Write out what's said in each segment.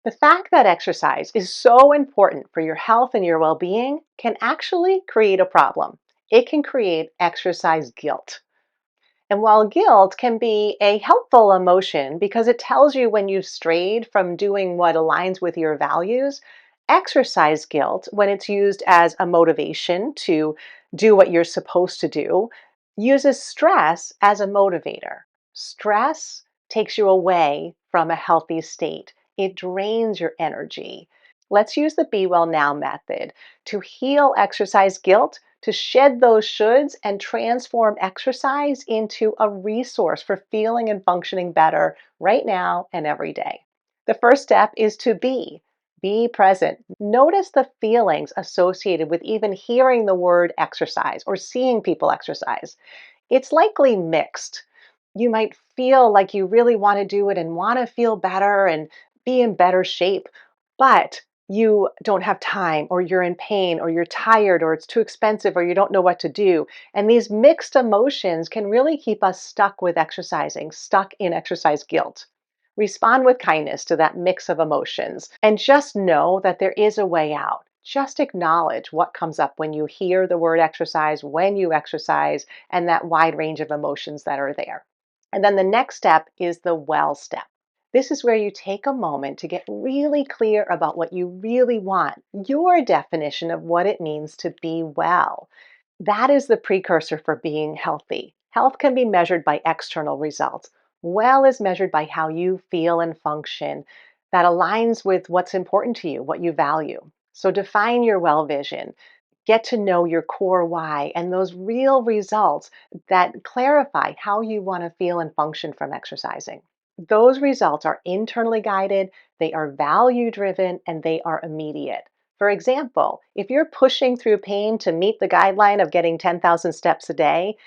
The fact that exercise is so important for your health and your well-being can actually create a problem. It can create exercise guilt. And while guilt can be a helpful emotion because it tells you when you've strayed from doing what aligns with your values, exercise guilt, when it's used as a motivation to do what you're supposed to do, uses stress as a motivator. Stress takes you away from a healthy state, it drains your energy. Let's use the Be Well Now method to heal exercise guilt, to shed those shoulds and transform exercise into a resource for feeling and functioning better right now and every day. The first step is to be present. Notice the feelings associated with even hearing the word exercise or seeing people exercise. It's likely mixed. You might feel like you really want to do it and want to feel better and be in better shape, but you don't have time, or you're in pain, or you're tired, or it's too expensive, or you don't know what to do. And these mixed emotions can really keep us stuck with exercising, stuck in exercise guilt. Respond with kindness to that mix of emotions and just know that there is a way out. Just acknowledge what comes up when you hear the word exercise, when you exercise, and that wide range of emotions that are there. And then the next step is the well step. This is where you take a moment to get really clear about what you really want, your definition of what it means to be well. That is the precursor for being healthy. Health can be measured by external results. Well is measured by how you feel and function that aligns with what's important to you, what you value. So define your well vision. Get to know your core why and those real results that clarify how you want to feel and function from exercising. Those results are internally guided, they are value driven, and they are immediate. For example, if you're pushing through pain to meet the guideline of getting 10,000 steps a day,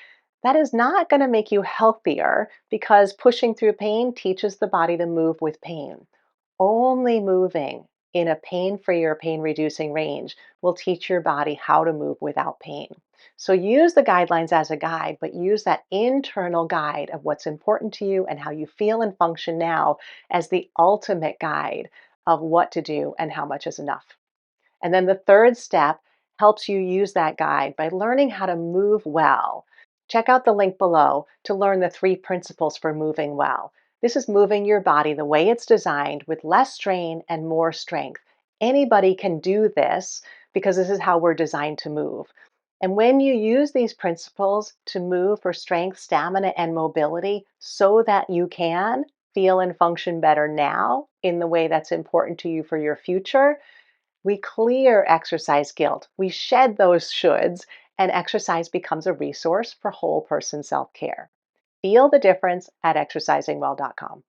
that is not going to make you healthier because pushing through pain teaches the body to move with pain. Only moving in a pain-free or pain-reducing range will teach your body how to move without pain. So use the guidelines as a guide, but use that internal guide of what's important to you and how you feel and function now as the ultimate guide of what to do and how much is enough. And then the third step helps you use that guide by learning how to move well. Check out the link below to learn the 3 principles for moving well. This is moving your body the way it's designed with less strain and more strength. Anybody can do this because this is how we're designed to move. And when you use these principles to move for strength, stamina, and mobility so that you can feel and function better now in the way that's important to you for your future, we clear exercise guilt. We shed those shoulds, and exercise becomes a resource for whole person self care. Feel the difference at exercisingwell.com.